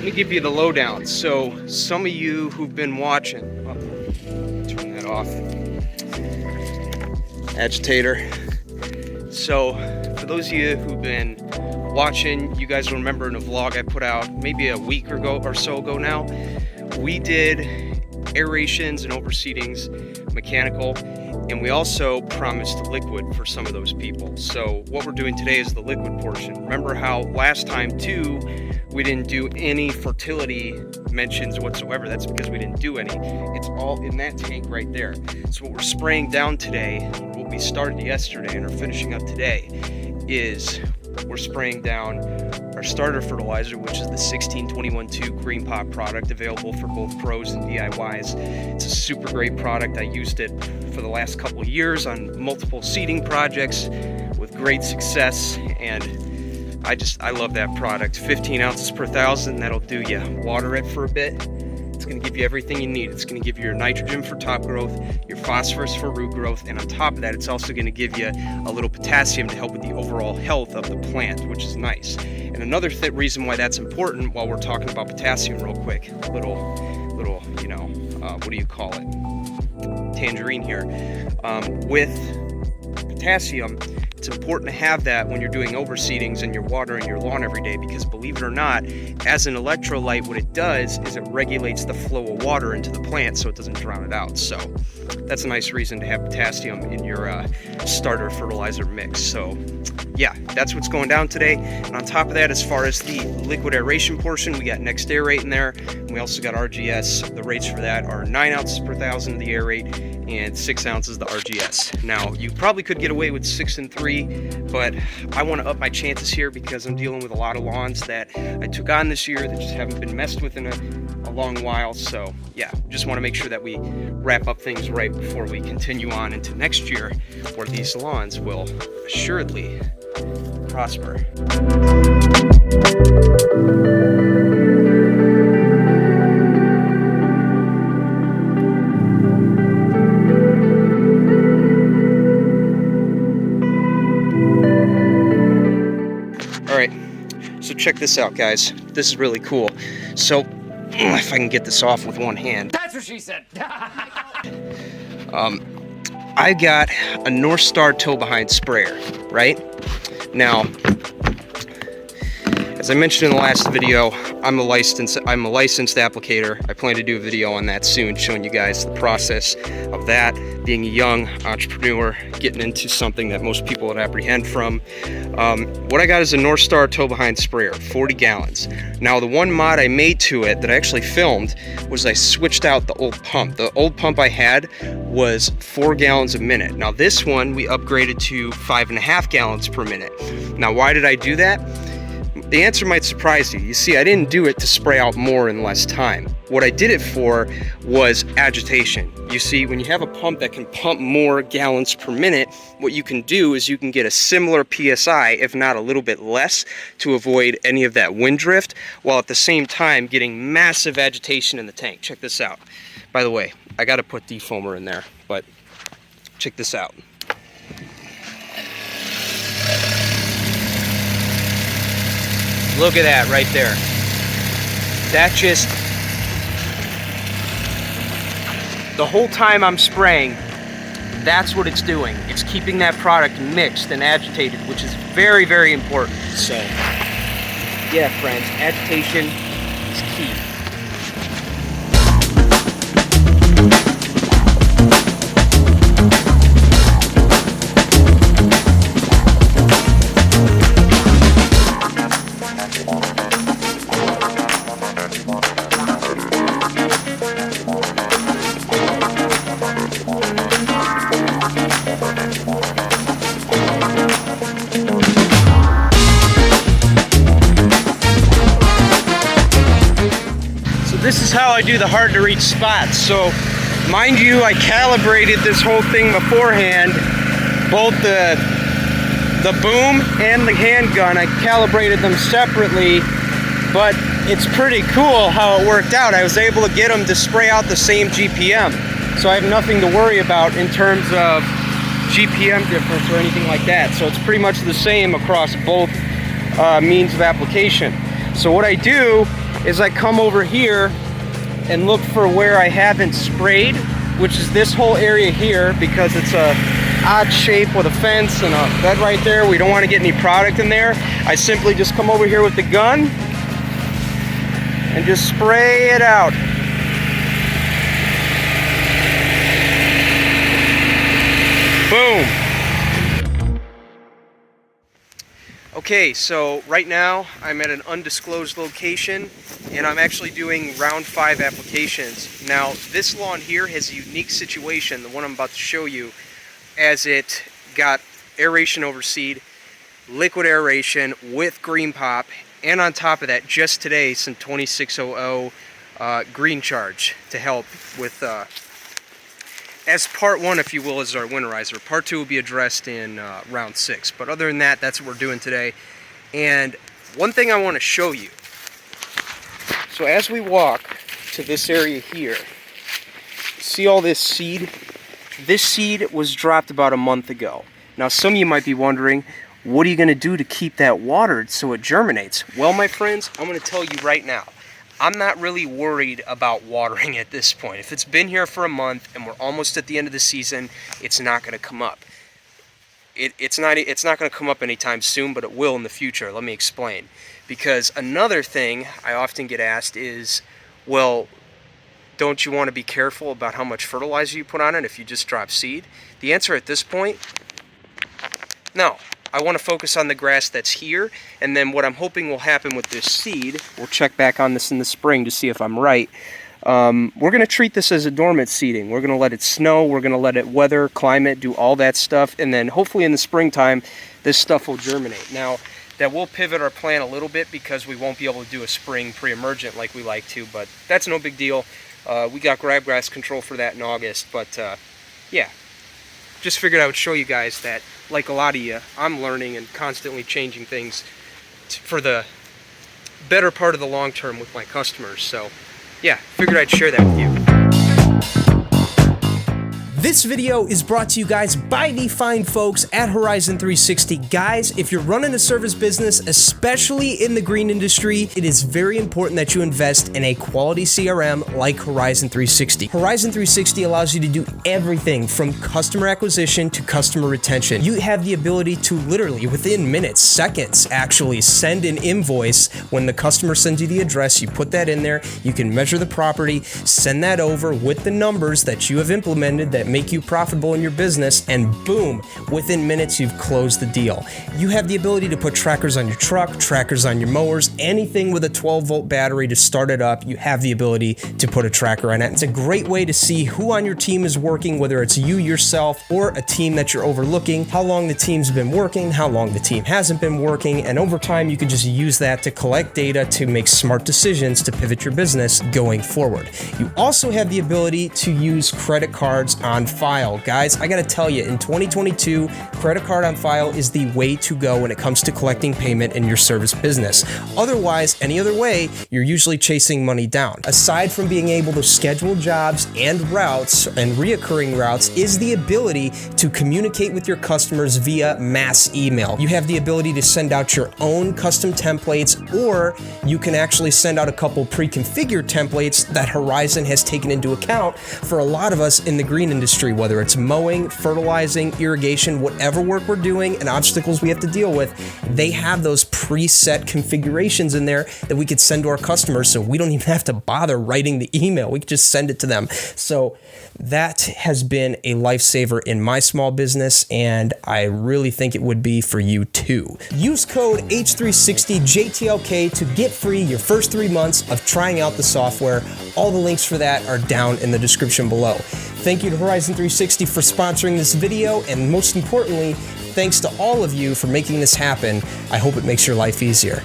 me give you the lowdown. So some of you who've been watching, turn that off, agitator. So for those of you who've been watching, you guys will remember in a vlog I put out maybe a week or so ago now, we did aerations and overseedings, mechanical, and we also promised liquid for some of those people. So what we're doing today is the liquid portion. Remember how last time too, we didn't do any fertility mentions whatsoever. That's because we didn't do any. It's all in that tank right there. So what we're spraying down today, what we started yesterday and are finishing up today, is we're spraying down our starter fertilizer, which is the 16-21-2 Green Pot product, available for both pros and DIYs. It's a super great product. I used it for the last couple of years on multiple seeding projects with great success, and I love that product. 15 ounces per thousand, that'll do you. Water it for a bit. It's going to give you everything you need. It's going to give you your nitrogen for top growth, your phosphorus for root growth, and on top of that, it's also going to give you a little potassium to help with the overall health of the plant, which is nice. And another reason why that's important, while we're talking about potassium real quick, little, you know, what do you call it? Tangerine here. With potassium, it's important to have that when you're doing overseedings and you're watering your lawn every day, because believe it or not, as an electrolyte, what it does is it regulates the flow of water into the plant so it doesn't drown it out. So that's a nice reason to have potassium in your starter fertilizer mix. So yeah, that's what's going down today. And on top of that, as far as the liquid aeration portion, we got Next Aerate in there, and we also got RGS. The rates for that are 9 ounces per thousand the aerate and 6 ounces the RGS. Now, you probably could get away with 6 and 3, but I want to up my chances here because I'm dealing with a lot of lawns that I took on this year that just haven't been messed with in a long while. So yeah, just want to make sure that we wrap up things right before we continue on into next year, where these lawns will assuredly prosper. Alright, so check this out, guys. This is really cool. So, if I can get this off with one hand. That's what she said! I got a North Star tow-behind sprayer, right? Now, as I mentioned in the last video, I'm a licensed applicator. I plan to do a video on that soon, showing you guys the process of that, being a young entrepreneur, getting into something that most people would apprehend from. What I got is a North Star tow-behind sprayer, 40 gallons. Now, the one mod I made to it that I actually filmed was I switched out the old pump. The old pump I had was 4 gallons a minute. Now, this one we upgraded to 5.5 gallons per minute. Now, why did I do that? The answer might surprise you. You see, I didn't do it to spray out more in less time. What I did it for was agitation. You see, when you have a pump that can pump more gallons per minute, what you can do is you can get a similar PSI, if not a little bit less, to avoid any of that wind drift, while at the same time getting massive agitation in the tank. Check this out. By the way, I got to put defoamer in there, but check this out. Look at that right there. That just, the whole time I'm spraying, that's what it's doing. It's keeping that product mixed and agitated, which is very, very important. So, yeah, friends, agitation is key. This is how I do the hard to reach spots. So mind you, I calibrated this whole thing beforehand, both the boom and the handgun. I calibrated them separately, but it's pretty cool how it worked out. I was able to get them to spray out the same GPM, so I have nothing to worry about in terms of GPM difference or anything like that. So it's pretty much the same across both means of application. So what I do is I come over here and look for where I haven't sprayed, which is this whole area here, because it's a odd shape with a fence and a bed right there. We don't want to get any product in there. I simply just come over here with the gun and just spray it out. Boom. Okay, so right now I'm at an undisclosed location and I'm actually doing round 5 applications. Now this lawn here has a unique situation, the one I'm about to show you, as it got aeration over seed, liquid aeration with green pop, and on top of that, just today, some 2600 green charge to help with, as part 1, if you will, is our winterizer. Part 2 will be addressed in round 6. But other than that, that's what we're doing today. And one thing I want to show you. So as we walk to this area here, see all this seed? This seed was dropped about a month ago. Now some of you might be wondering, what are you going to do to keep that watered so it germinates? Well, my friends, I'm going to tell you right now, I'm not really worried about watering at this point. If it's been here for a month and we're almost at the end of the season, it's not going to come up. It's not going to come up anytime soon, but it will in the future. Let me explain. Because another thing I often get asked is, well, don't you want to be careful about how much fertilizer you put on it if you just drop seed? The answer at this point, no. I want to focus on the grass that's here, and then what I'm hoping will happen with this seed, we'll check back on this in the spring to see if I'm right. We're going to treat this as a dormant seeding. We're going to let it snow, we're going to let it weather, climate, do all that stuff, and then hopefully in the springtime, this stuff will germinate. Now, that will pivot our plan a little bit because we won't be able to do a spring pre-emergent like we like to, but that's no big deal. We got crabgrass control for that in August, but yeah. Just figured I would show you guys that, like a lot of you, I'm learning and constantly changing things for the better part of the long term with my customers. So, yeah, figured I'd share that with you. This video is brought to you guys by the fine folks at Horizon 360. Guys, if you're running a service business, especially in the green industry, it is very important that you invest in a quality CRM like Horizon 360. Horizon 360 allows you to do everything from customer acquisition to customer retention. You have the ability to literally, within minutes, seconds, actually send an invoice. When the customer sends you the address, you put that in there, you can measure the property, send that over with the numbers that you have implemented that make you profitable in your business, and boom, within minutes you've closed the deal. You have the ability to put trackers on your truck, trackers on your mowers, anything with a 12-volt battery to start it up, you have the ability to put a tracker on it. It's a great way to see who on your team is working, whether it's you yourself or a team that you're overlooking, how long the team's been working, how long the team hasn't been working, and over time you can just use that to collect data to make smart decisions to pivot your business going forward. You also have the ability to use credit cards on file. Guys, I gotta tell you, in 2022, credit card on file is the way to go when it comes to collecting payment in your service business. Otherwise, any other way, you're usually chasing money down. Aside from being able to schedule jobs and routes and reoccurring routes, is the ability to communicate with your customers via mass email. You have the ability to send out your own custom templates, or you can actually send out a couple pre-configured templates that Horizon has taken into account for a lot of us in the green industry, whether it's mowing, fertilizing, irrigation, whatever work we're doing and obstacles we have to deal with. They have those preset configurations in there that we could send to our customers, so we don't even have to bother writing the email. We could just send it to them. So that has been a lifesaver in my small business, and I really think it would be for you too. Use code H360JTLK to get free your first 3 months of trying out the software. All the links for that are down in the description below. Thank you to Horizon 360 for sponsoring this video, and most importantly, thanks to all of you for making this happen. I hope it makes your life easier.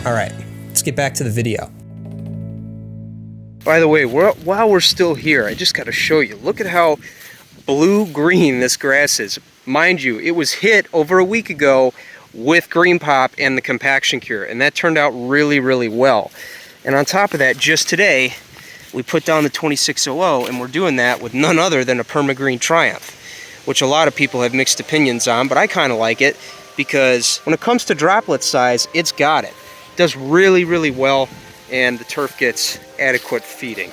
All right, let's get back to the video. By the way, while we're still here, I just got to show you. Look at how blue-green this grass is. Mind you, it was hit over a week ago with green pop and the compaction cure, and that turned out really, really well. And on top of that, just today, we put down the 2600, and we're doing that with none other than a Perma Green Triumph, which a lot of people have mixed opinions on, but I kind of like it, because when it comes to droplet size, it's got it. It does really, really well. and the turf gets adequate feeding.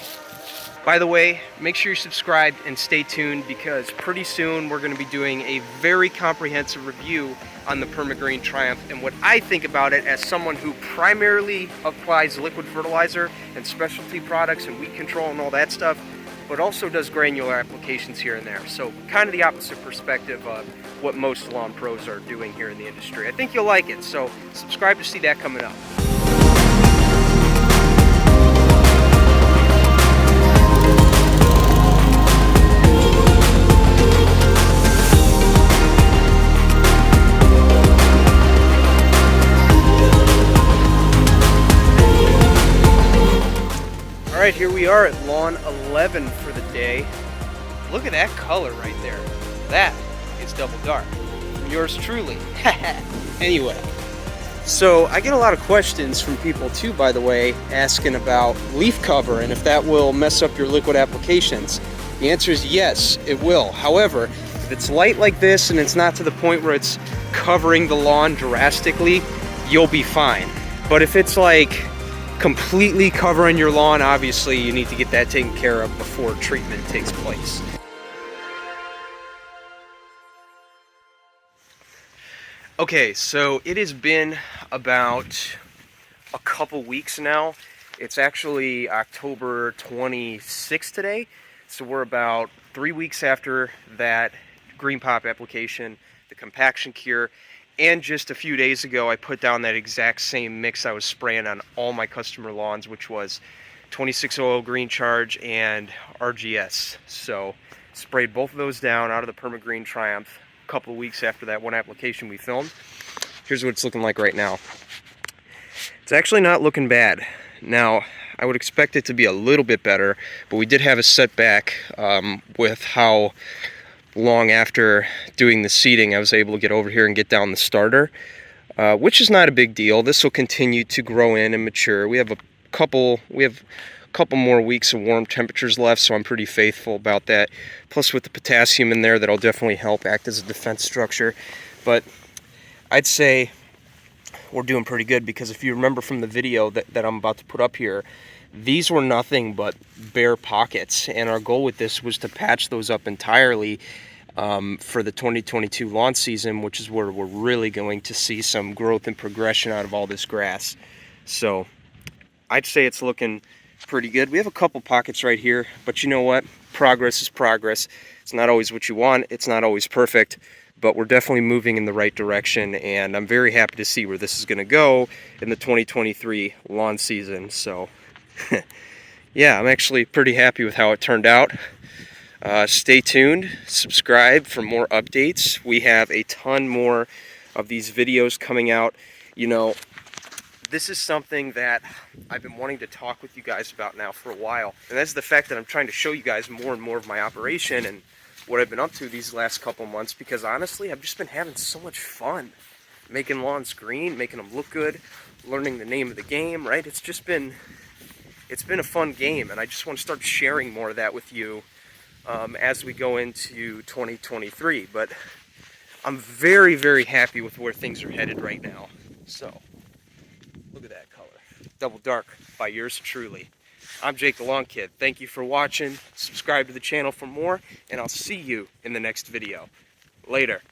By the way, make sure you're subscribed and stay tuned, because pretty soon we're going to be doing a very comprehensive review on the Perma Green Triumph and what I think about it as someone who primarily applies liquid fertilizer and specialty products and weed control and all that stuff, but also does granular applications here and there. So kind of the opposite perspective of what most lawn pros are doing here in the industry. I think you'll like it, so subscribe to see that coming up. All right, here we are at lawn 11 for the day. Look at that color right there. That is double dark. From yours truly. Anyway, so I get a lot of questions from people too, by the way, asking about leaf cover and if that will mess up your liquid applications. The answer is yes, it will. However, if it's light like this and it's not to the point where it's covering the lawn drastically, you'll be fine. But if it's like completely covering your lawn, obviously you need to get that taken care of before treatment takes place. Okay, so it has been about a couple weeks now. It's actually October 26th today, so we're about 3 weeks after that green pop application, the compaction cure. And just a few days ago, I put down that exact same mix I was spraying on all my customer lawns, which was 2600 Green Charge and RGS. So sprayed both of those down out of the Perma Green Triumph a couple of weeks after that one application we filmed. Here's what it's looking like right now. It's actually not looking bad. Now, I would expect it to be a little bit better, but we did have a setback with how long after doing the seeding I was able to get over here and get down the starter, which is not a big deal. This will continue to grow in and mature. We have a couple more weeks of warm temperatures left, so I'm pretty faithful about that. Plus with the potassium in there, that'll definitely help act as a defense structure. But I'd say we're doing pretty good, because if you remember from the video that I'm about to put up here, these were nothing but bare pockets, and our goal with this was to patch those up entirely for the 2022 lawn season, which is where we're really going to see some growth and progression out of all this grass. So I'd say it's looking pretty good. We have a couple pockets right here, but you know what? Progress is progress. It's not always what you want. It's not always perfect, but we're definitely moving in the right direction, and I'm very happy to see where this is going to go in the 2023 lawn season. So yeah, I'm actually pretty happy with how it turned out. Stay tuned, subscribe for more updates. We have a ton more of these videos coming out. You know, this is something that I've been wanting to talk with you guys about now for a while, and that's the fact that I'm trying to show you guys more and more of my operation and what I've been up to these last couple months, because honestly, I've just been having so much fun making lawns green, making them look good, learning the name of the game, right? It's been a fun game, and I just want to start sharing more of that with you as we go into 2023. But I'm very, very happy with where things are headed right now. So look at that color. Double dark by yours truly. I'm Jake the Lawn Kid. Thank you for watching. Subscribe to the channel for more, and I'll see you in the next video. Later.